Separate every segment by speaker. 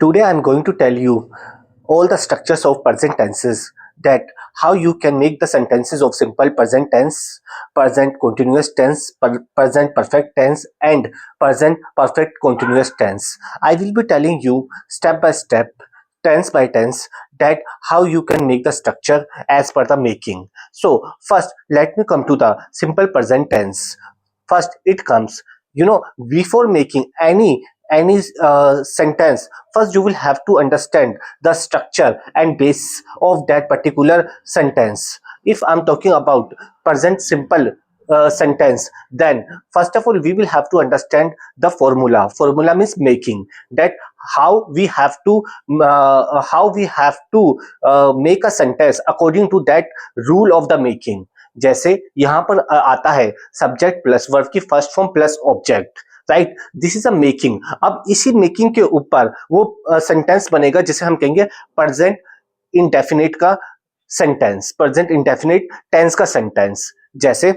Speaker 1: Today I'm going to tell you all the structures of present tenses, that how you can make the sentences of simple present tense, present continuous tense, present perfect tense and present perfect continuous tense. I will be telling you step by step, tense by tense, that how you can make the structure as per the making. So first let me come to the simple present tense. First it comes, before making any sentence, first you will have to understand the structure and base of that particular sentence. If I'm talking about present simple sentence, then first of all we will have to understand the formula means making, that how we have to make a sentence according to that rule of the making. जैसे यहाँ पर आता है subject plus verb की first form plus object, right, this is a making. अब इसी making के ऊपर वो सेंटेंस बनेगा जिसे हम कहेंगे प्रेजेंट इंडेफिनिट का सेंटेंस, प्रेजेंट इंडेफिनिट टेंस का सेंटेंस. जैसे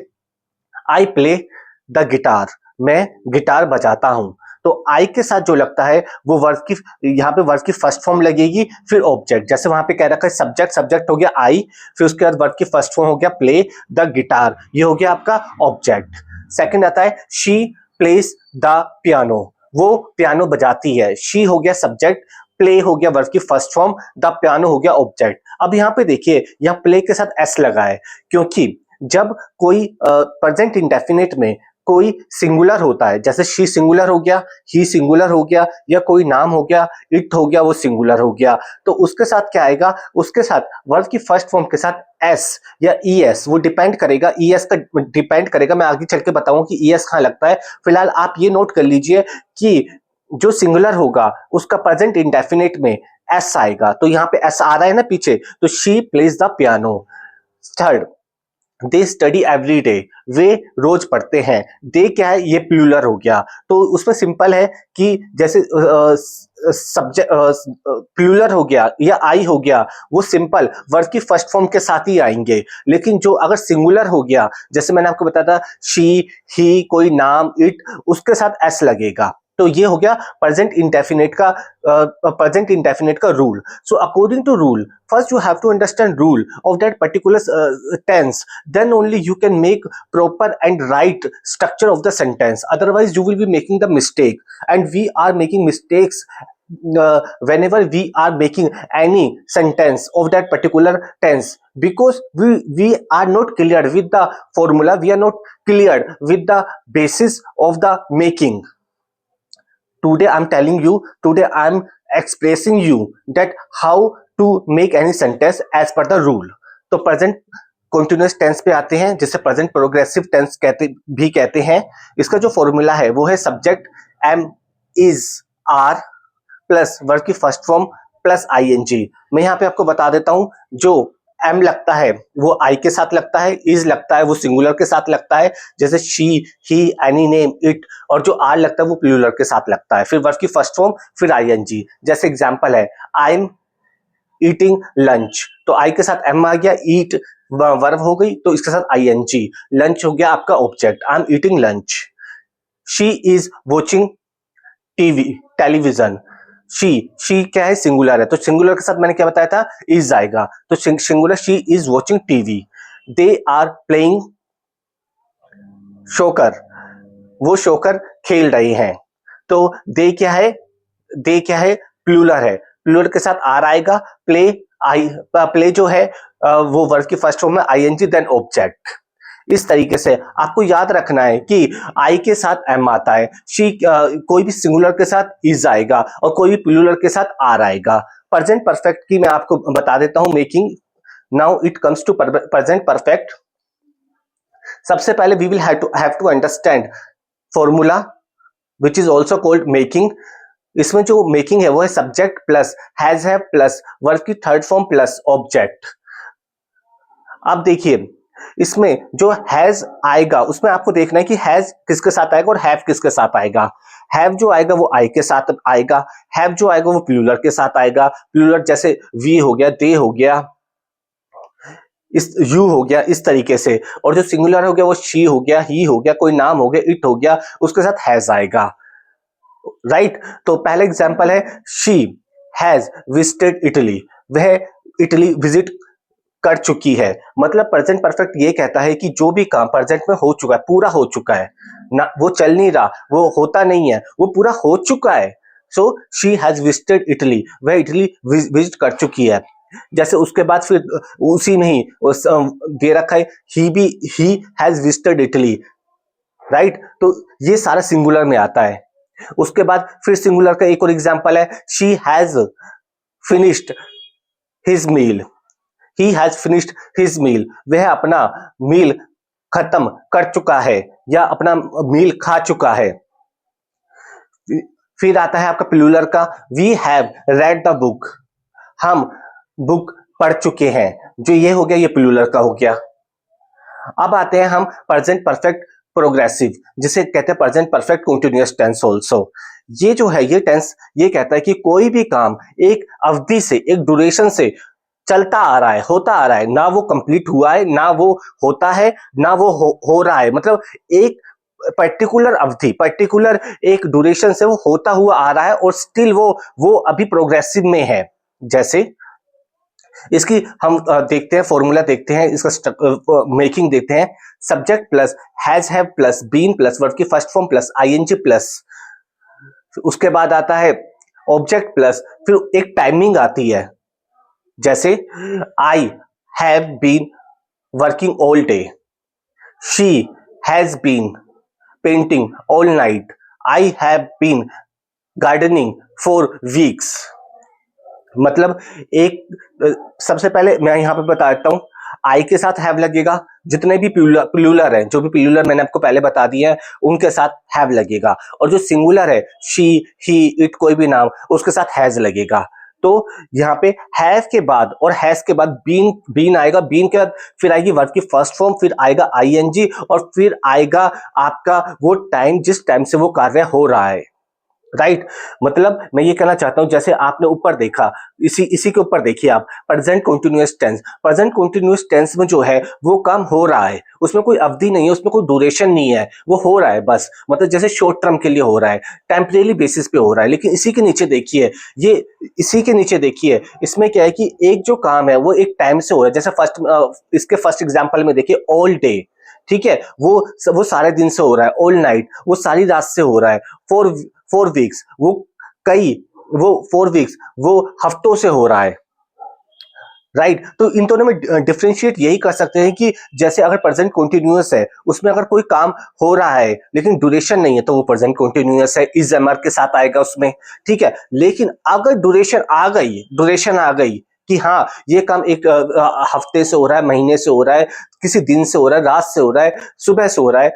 Speaker 1: आई प्ले द गिटार, मैं गिटार बजाता हूं. तो आई के साथ जो लगता है वो वर्ब की, यहाँ पे वर्ब की फर्स्ट फॉर्म लगेगी, फिर ऑब्जेक्ट. जैसे वहां पे कह रखा है सब्जेक्ट हो गया आई, फिर उसके बाद वर्ब की फर्स्ट फॉर्म हो गया प्ले द गिटार, ये हो गया आपका ऑब्जेक्ट. सेकंड आता है शी प्लेस द पियानो, वो पियानो बजाती है. शी हो गया सब्जेक्ट, प्ले हो गया वर्ब की फर्स्ट फॉर्म, द पियानो हो गया ऑब्जेक्ट. अब यहाँ पे देखिए, यहाँ प्ले के साथ एस लगा है क्योंकि जब कोई प्रेजेंट इंडेफिनिट में कोई सिंगुलर होता है, जैसे शी सिंगुलर हो गया, ही सिंगुलर हो गया, या कोई नाम हो गया, इट हो गया, वो सिंगुलर हो गया, तो उसके साथ क्या आएगा, उसके साथ वर्ब की फर्स्ट फॉर्म के साथ एस या ई एस, वो डिपेंड करेगा, ई एस का डिपेंड करेगा. मैं आगे चल के बताऊं कि ई एस कहां लगता है. फिलहाल आप ये नोट कर लीजिए कि जो सिंगुलर होगा उसका प्रेजेंट इंडेफिनिट में एस आएगा. तो यहाँ पे एस आ रहा है ना पीछे, तो she plays the piano. Third, they study every day, वे रोज पढ़ते हैं. दे क्या है, ये प्लूरल हो गया, तो उसमें सिंपल है कि जैसे सब्जेक्ट प्लूरल हो गया या आई हो गया, वो सिंपल वर्ब की फर्स्ट फॉर्म के साथ ही आएंगे. लेकिन जो अगर सिंगुलर हो गया, जैसे मैंने आपको बताया था शी, ही, कोई नाम, इट, उसके साथ एस लगेगा. तो ये हो गया प्रेजेंट इंडेफिनिट का rule. So according to rule, first you have to understand rule of that particular tense, then only you can make proper and right structure of the sentence. Otherwise you will be making the mistake, and we are making mistakes whenever we are making any sentence of that particular tense, because we are not clear with the formula, we are not clear with the basis of the making. Today I'm telling you, today I'm expressing you that how to make any sentence as per the rule. तो present continuous tense पे आते हैं, जिसे present progressive tense कहते हैं. इसका जो formula है वो है subject am is are plus verb की फर्स्ट फॉर्म प्लस आईएनजी. मैं यहाँ पे आपको बता देता हूं, जो एम लगता है वो आई के साथ लगता है, इज लगता है वो सिंगुलर के साथ लगता है, जैसे she, he, any name, it, और जो आर लगता है वो प्लूरल के साथ लगता है, फिर वर्ब की फर्स्ट फॉर्म, फिर आईएनजी. जैसे एग्जांपल है आई एम ईटिंग लंच, तो आई के साथ एम आ गया, ईट वर्ब हो गई, तो इसके साथ आईएनजी, लंच हो गया आपका object, I am eating lunch. She is watching television, she क्या है, सिंगुलर है, तो सिंगुलर के साथ मैंने क्या बताया था, इज आएगा, तो singular she is watching TV. They are playing soccer, वो शोकर खेल रहे हैं, तो दे क्या है, प्लूरल है, प्लूरल के साथ आर आएगा, प्ले जो है वो वर्ब की फर्स्ट फॉर्म में आईएनजी, देन ऑब्जेक्ट. इस तरीके से आपको याद रखना है कि आई के साथ एम आता है, शी कोई भी सिंगुलर के साथ इज आएगा, और कोई भी प्लूरल के साथ आर आएगा. प्रेजेंट परफेक्ट की मैं आपको बता देता हूं making. Now it comes to present perfect. सबसे पहले we will have to understand formula which is also called making. इसमें जो मेकिंग है वो है subject plus has have plus verb की थर्ड फॉर्म प्लस ऑब्जेक्ट. अब देखिए, इसमें जो हैज आएगा उसमें आपको देखना है कि हैज किसके साथ आएगा और हैव किसके साथ आएगा. हैव जो आएगा वो आई के साथ आएगा, हैव जो आएगा वो प्लूरल के साथ आएगा. प्लूरल जैसे वी हो गया, दे हो गया, इस यू हो गया, इस तरीके से. और जो सिंगुलर हो गया वो शी हो गया, ही हो गया, कोई नाम हो गया, इट हो गया, उसके साथ हैज आएगा. राइट। तो पहला एग्जांपल है शी हैज विजिटेड इटली, वह इटली विजिट कर चुकी है। मतलब प्रेजेंट परफेक्ट ये कहता है कि जो भी काम प्रेजेंट में हो चुका है, पूरा हो चुका है ना, वो चल नहीं रहा, वो होता नहीं है, वो पूरा हो चुका है। So she has visited Italy, वह इटली विजिट कर चुकी है। जैसे उसके बाद फिर उसी में ही दे रखा है he has visited Italy, right. तो ये सारा सिंगुलर में आता है। उसके बाद फिर सिंगुलर का एक और एग्जांपल है she has finished his meal, he has finished his meal, वह अपना मील खत्म कर चुका है या अपना मील खा चुका है। फिर आता है आपका प्लूरल का we have read the book, हम बुक पढ़ चुके हैं। जो ये हो गया, ये प्लूरल का हो गया। अब आते हैं हम प्रेजेंट परफेक्ट प्रोग्रेसिव, जिसे कहते हैं present perfect continuous tense also. ये जो है, ये टेंस ये कहता है कि कोई भी काम एक अवधि से, एक ड्यूरेशन से चलता आ रहा है, होता आ रहा है, ना वो कंप्लीट हुआ है, ना वो होता है, ना वो हो रहा है। मतलब एक पर्टिकुलर अवधि, पर्टिकुलर एक ड्यूरेशन से वो होता हुआ आ रहा है और स्टिल वो अभी प्रोग्रेसिव में है। जैसे इसकी हम देखते हैं, फॉर्मूला देखते हैं, इसका मेकिंग देखते हैं। Subject plus has have plus been plus verb की first form plus ING plus, उसके बाद आता है ऑब्जेक्ट प्लस फिर एक टाइमिंग आती है। जैसे I have been working all day, she has been painting all night, I have been gardening for weeks. मतलब एक सबसे पहले मैं यहां पे बता देता हूं, आई के साथ हैव लगेगा, जितने भी प्लूलर है, जो भी प्लूलर मैंने आपको पहले बता दिया है, उनके साथ हैव लगेगा। और जो सिंगुलर है शी ही इट कोई भी नाम, उसके साथ हैज लगेगा। तो यहाँ पे हैव के बाद और हैज के बाद बीन आएगा, बीन के बाद फिर आएगी वर्ब की फर्स्ट फॉर्म, फिर आएगा आईएनजी और फिर आएगा आपका वो टाइम जिस टाइम से वो कार्य हो रहा है। राइट। मतलब मैं ये कहना चाहता हूं, जैसे आपने ऊपर देखा, इसी के ऊपर देखिए आप, present continuous tense, present continuous tense में जो है वो काम हो रहा है, उसमें कोई अवधि नहीं है, उसमें कोई ड्यूरेशन नहीं है, वो हो रहा है बस। मतलब जैसे शॉर्ट टर्म के लिए हो रहा है, टेम्परेरी बेसिस पे हो रहा है। लेकिन इसी के नीचे देखिए, ये इसी के नीचे देखिए, इसमें क्या है कि एक जो काम है वो एक टाइम से हो रहा है। जैसे इसके फर्स्ट एग्जाम्पल में देखिए ऑल डे, ठीक है, वो सारे दिन से हो रहा है। ऑल नाइट, वो सारी रात से हो रहा है। फोर वीक्स, वो 4 वीक्स, वो हफ्तों से हो रहा है। राइट। तो इन दोनों में डिफरेंशिएट यही कर सकते हैं कि जैसे अगर प्रेजेंट कंटीन्यूअस है, उसमें अगर कोई काम हो रहा है लेकिन ड्यूरेशन नहीं है, तो वो प्रेजेंट कंटीन्यूअस है, इज एमआर के साथ आएगा उसमें, ठीक है। लेकिन अगर ड्यूरेशन आ गई कि हाँ ये काम एक हफ्ते से हो रहा है, महीने से हो रहा है, किसी दिन से हो रहा है, रात से हो रहा है, सुबह से हो रहा है,